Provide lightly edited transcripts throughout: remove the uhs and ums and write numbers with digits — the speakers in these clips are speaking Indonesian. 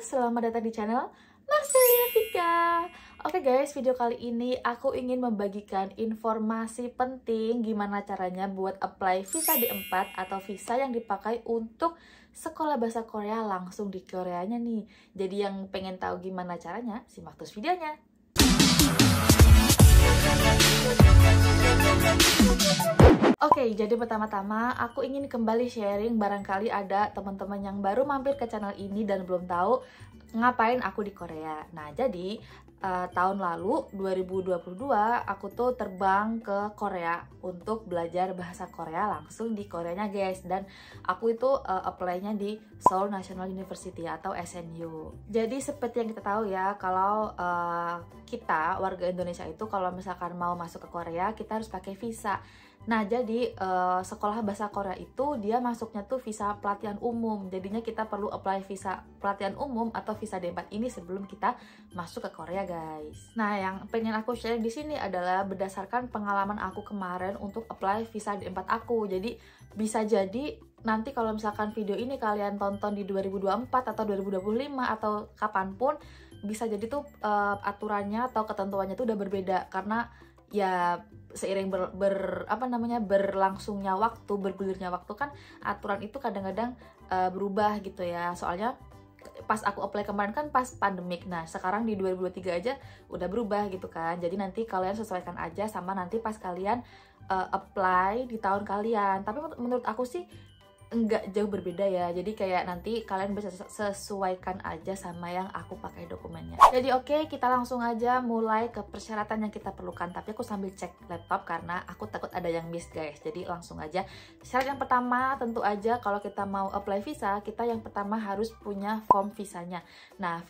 selamat datang di channel Marcelia Vika. Oke guys, video kali ini aku ingin membagikan informasi penting gimana caranya buat apply visa D4 atau visa yang dipakai untuk sekolah bahasa Korea langsung di Koreanya nih. Jadi yang pengen tahu gimana caranya, simak terus videonya. Oke, jadi pertama-tama aku ingin kembali sharing, barangkali ada teman-teman yang baru mampir ke channel ini dan belum tahu ngapain aku di Korea. Nah, jadi tahun lalu 2022 aku tuh terbang ke Korea untuk belajar bahasa Korea langsung di Koreanya guys, dan aku itu apply-nya di Seoul National University atau SNU. Jadi seperti yang kita tahu ya, kalau kita warga Indonesia itu kalau misalkan mau masuk ke Korea kita harus pakai visa. Nah, jadi sekolah bahasa Korea itu dia masuknya tuh visa pelatihan umum. Jadinya kita perlu apply visa pelatihan umum atau visa D4 ini sebelum kita masuk ke Korea, guys. Nah, yang pengen aku share di sini adalah berdasarkan pengalaman aku kemarin untuk apply visa D4 aku. Jadi bisa jadi nanti kalau misalkan video ini kalian tonton di 2024 atau 2025 atau kapanpun, bisa jadi tuh aturannya atau ketentuannya tuh udah berbeda karena ya seiring berlangsungnya waktu, bergulirnya waktu kan aturan itu kadang-kadang berubah gitu ya. Soalnya pas aku apply kemarin kan pas pandemik. Nah, sekarang di 2023 aja udah berubah gitu kan. Jadi nanti kalian sesuaikan aja sama nanti pas kalian apply di tahun kalian. Tapi menurut aku sih enggak jauh berbeda ya, jadi kayak nanti kalian bisa sesuaikan aja sama yang aku pakai dokumennya. Jadi oke, kita langsung aja mulai ke persyaratan yang kita perlukan, tapi aku sambil cek laptop karena aku takut ada yang miss guys. Jadi langsung aja. Syarat yang pertama tentu aja kalau kita mau apply visa, kita yang pertama harus punya form visanya. Nah,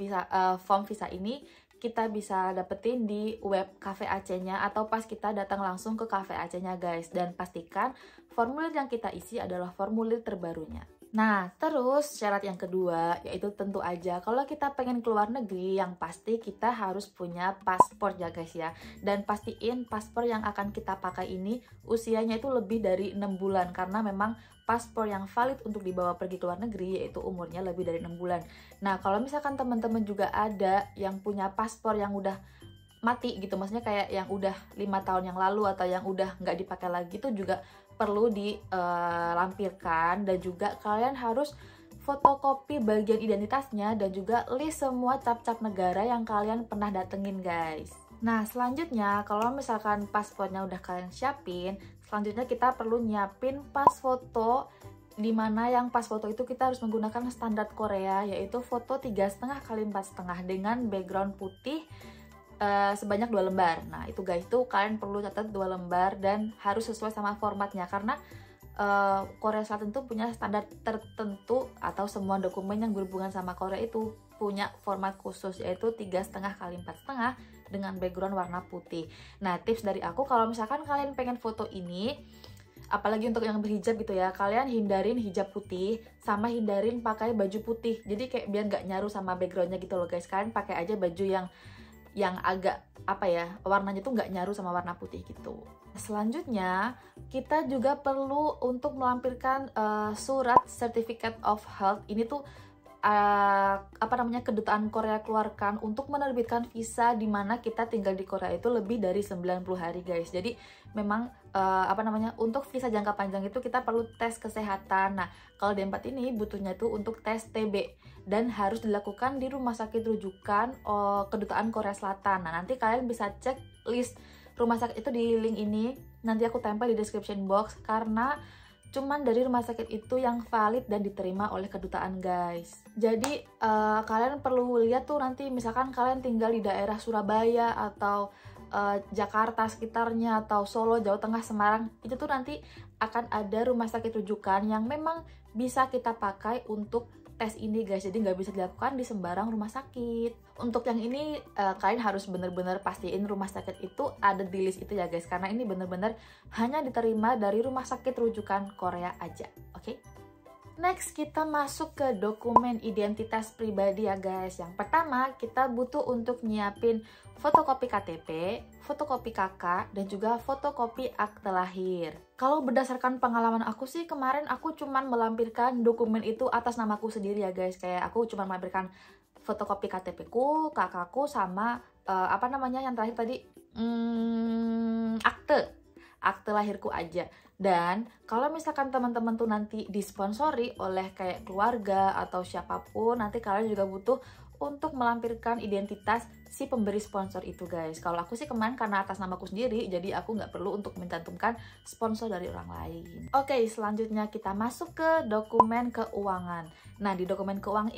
form visa ini kita bisa dapetin di web Cafe AC-nya atau pas kita datang langsung ke Cafe AC-nya guys, dan pastikan formulir yang kita isi adalah formulir terbarunya. Nah, terus syarat yang kedua yaitu tentu aja kalau kita pengen keluar negeri, yang pasti kita harus punya paspor ya guys ya. Dan pastiin paspor yang akan kita pakai ini usianya itu lebih dari 6 bulan, karena memang paspor yang valid untuk dibawa pergi ke luar negeri yaitu umurnya lebih dari 6 bulan. Nah, kalau misalkan teman-teman juga ada yang punya paspor yang udah mati gitu, maksudnya kayak yang udah 5 tahun yang lalu atau yang udah nggak dipakai lagi, itu juga perlu dilampirkan. Dan juga kalian harus fotokopi bagian identitasnya dan juga list semua cap-cap negara yang kalian pernah datengin guys. Nah, selanjutnya kalau misalkan paspornya udah kalian siapin, selanjutnya kita perlu nyiapin pas foto, dimana yang pas foto itu kita harus menggunakan standar Korea, yaitu foto 3,5 kali 4,5 dengan background putih sebanyak 2 lembar. Nah, itu guys, tuh kalian perlu catat 2 lembar dan harus sesuai sama formatnya, karena Korea Selatan tuh punya standar tertentu atau semua dokumen yang berhubungan sama Korea itu punya format khusus, yaitu 3,5 kali 4,5 dengan background warna putih. Nah, tips dari aku kalau misalkan kalian pengen foto ini, apalagi untuk yang berhijab gitu ya, kalian hindarin hijab putih sama hindarin pakai baju putih. Jadi kayak biar nggak nyaru sama backgroundnya gitu loh guys. Kalian pakai aja baju yang agak apa ya, warnanya tuh nggak nyaru sama warna putih gitu. Selanjutnya kita juga perlu untuk melampirkan surat Certificate of Health. Ini tuh kedutaan Korea keluarkan untuk menerbitkan visa di mana kita tinggal di Korea itu lebih dari 90 hari guys. Jadi memang untuk visa jangka panjang itu kita perlu tes kesehatan. Nah, kalau D4 ini butuhnya tuh untuk tes TB dan harus dilakukan di rumah sakit rujukan kedutaan Korea Selatan. Nah, nanti kalian bisa cek list rumah sakit itu di link ini, nanti aku tempel di description box, karena cuman dari rumah sakit itu yang valid dan diterima oleh kedutaan guys. Jadi kalian perlu lihat tuh nanti misalkan kalian tinggal di daerah Surabaya atau Jakarta sekitarnya atau Solo, Jawa Tengah, Semarang, itu tuh nanti akan ada rumah sakit rujukan yang memang bisa kita pakai untuk tes ini guys. Jadi nggak bisa dilakukan di sembarang rumah sakit. Untuk yang ini kalian harus bener-bener pastiin rumah sakit itu ada di list itu ya guys, karena ini bener-bener hanya diterima dari rumah sakit rujukan Korea aja. Oke? Next, kita masuk ke dokumen identitas pribadi ya guys. Yang pertama, kita butuh untuk nyiapin fotokopi KTP, fotokopi KK, dan juga fotokopi akte lahir. Kalau berdasarkan pengalaman aku sih, kemarin aku cuman melampirkan dokumen itu atas namaku sendiri ya guys. Kayak aku cuma melampirkan fotokopi KTP ku, kakakku, sama apa namanya yang terakhir tadi, akte lahirku aja. Dan kalau misalkan teman-teman tuh nanti disponsori oleh kayak keluarga atau siapapun, nanti kalian juga butuh untuk melampirkan identitas si pemberi sponsor itu, guys. Kalau aku sih kemarin karena atas namaku sendiri, jadi aku nggak perlu untuk mencantumkan sponsor dari orang lain. Oke, selanjutnya kita masuk ke dokumen keuangan. Nah, di dokumen keuangan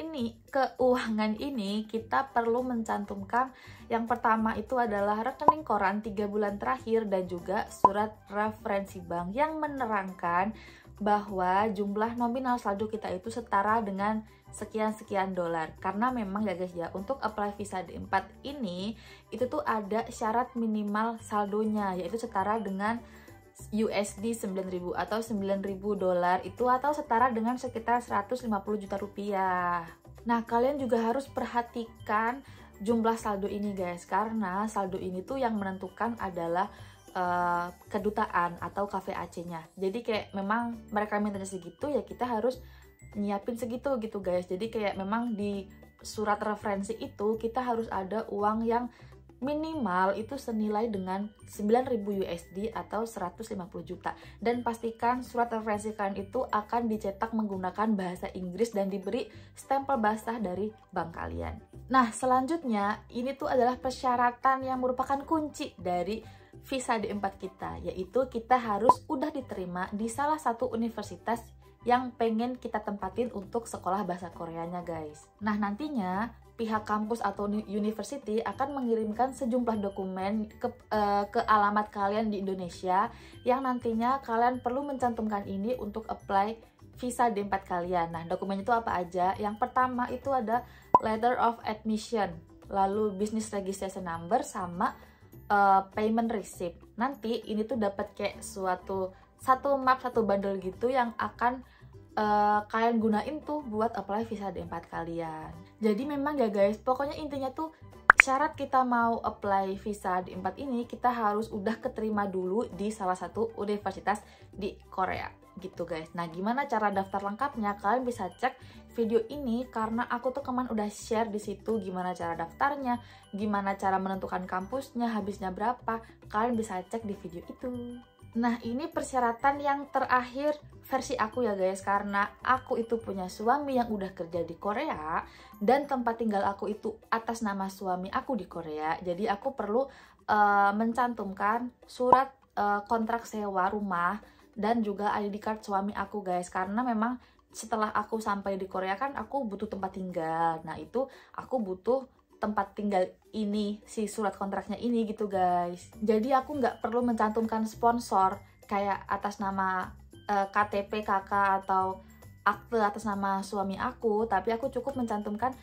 ini kita perlu mencantumkan yang pertama itu adalah rekening koran 3 bulan terakhir dan juga surat referensi bank yang menerangkan bahwa jumlah nominal saldo kita itu setara dengan sekian-sekian dolar. Karena memang ya guys ya, untuk apply visa D4 ini itu tuh ada syarat minimal saldonya, yaitu setara dengan USD 9.000 atau 9.000 dolar itu, atau setara dengan sekitar 150 juta rupiah. Nah, kalian juga harus perhatikan jumlah saldo ini guys, karena saldo ini tuh yang menentukan adalah kedutaan atau KVAC-nya. Jadi kayak memang mereka mintanya segitu, ya kita harus nyiapin segitu gitu guys. Jadi kayak memang di surat referensi itu kita harus ada uang yang minimal itu senilai dengan 9.000 USD atau 150 juta. Dan pastikan surat referensi kalian itu akan dicetak menggunakan bahasa Inggris dan diberi stempel basah dari bank kalian. Nah, selanjutnya ini tuh adalah persyaratan yang merupakan kunci dari visa D4 kita, yaitu kita harus udah diterima di salah satu universitas yang pengen kita tempatin untuk sekolah bahasa Koreanya guys. Nah, nantinya pihak kampus atau university akan mengirimkan sejumlah dokumen ke alamat kalian di Indonesia yang nantinya kalian perlu mencantumkan ini untuk apply visa D4 kalian. Nah, dokumen itu apa aja? Yang pertama itu ada letter of admission, lalu business registration number, sama payment receipt. Nanti ini tuh dapat kayak satu map, satu bundle gitu yang akan kalian gunain tuh buat apply visa D4 kalian. Jadi memang ya guys, pokoknya intinya tuh syarat kita mau apply visa D4 ini, kita harus udah keterima dulu di salah satu universitas di Korea gitu guys. Nah, gimana cara daftar lengkapnya? Kalian bisa cek video ini karena aku tuh kemarin udah share di situ gimana cara daftarnya, gimana cara menentukan kampusnya, habisnya berapa. Kalian bisa cek di video itu. Nah, ini persyaratan yang terakhir versi aku ya guys, karena aku itu punya suami yang udah kerja di Korea dan tempat tinggal aku itu atas nama suami aku di Korea. Jadi aku perlu mencantumkan surat kontrak sewa rumah dan juga ID card suami aku guys, karena memang setelah aku sampai di Korea kan aku butuh tempat tinggal. Nah, itu aku butuh tempat tinggal ini, si surat kontraknya ini gitu guys. Jadi aku nggak perlu mencantumkan sponsor kayak atas nama KTP kakak atau akte atas nama suami aku, tapi aku cukup mencantumkan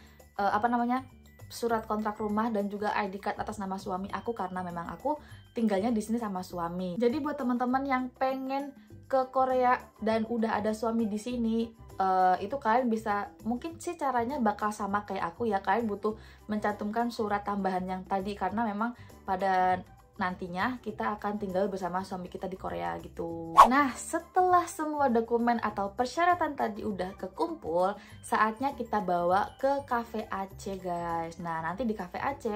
surat kontrak rumah dan juga ID card atas nama suami aku, karena memang aku tinggalnya di sini sama suami. Jadi buat teman-teman yang pengen ke Korea dan udah ada suami di sini, itu kalian bisa, mungkin sih caranya bakal sama kayak aku ya, kalian butuh mencantumkan surat tambahan yang tadi, karena memang pada nantinya kita akan tinggal bersama suami kita di Korea gitu. Nah, setelah semua dokumen atau persyaratan tadi udah kekumpul, saatnya kita bawa ke KVAC guys. Nah, nanti di KVAC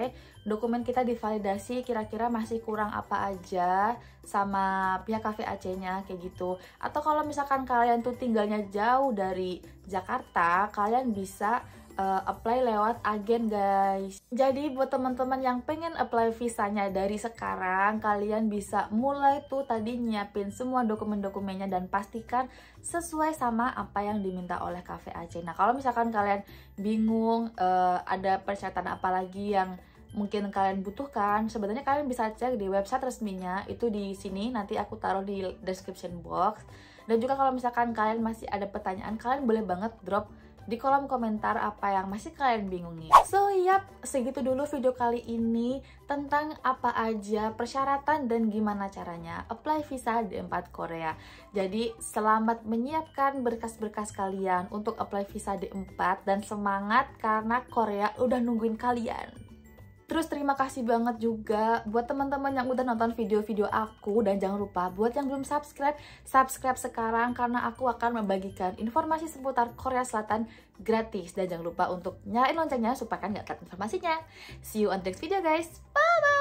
dokumen kita divalidasi kira-kira masih kurang apa aja sama pihak KVAC-nya kayak gitu. Atau kalau misalkan kalian tuh tinggalnya jauh dari Jakarta, kalian bisa apply lewat agen guys. Jadi buat teman-teman yang pengen apply visanya dari sekarang, kalian bisa mulai tuh tadi nyiapin semua dokumen-dokumennya dan pastikan sesuai sama apa yang diminta oleh KVAC. Nah, kalau misalkan kalian bingung ada persyaratan apa lagi yang mungkin kalian butuhkan, sebenarnya kalian bisa cek di website resminya, itu di sini nanti aku taruh di description box. Dan juga kalau misalkan kalian masih ada pertanyaan, kalian boleh banget drop di kolom komentar apa yang masih kalian bingungin. So yap, segitu dulu video kali ini tentang apa aja persyaratan dan gimana caranya apply visa D4 Korea. Jadi selamat menyiapkan berkas-berkas kalian untuk apply visa D4 dan semangat karena Korea udah nungguin kalian. Terus terima kasih banget juga buat teman-teman yang udah nonton video-video aku, dan jangan lupa buat yang belum subscribe, subscribe sekarang karena aku akan membagikan informasi seputar Korea Selatan gratis. Dan jangan lupa untuk nyalain loncengnya supaya kan nggak telat informasinya. See you on the next video guys. Bye bye.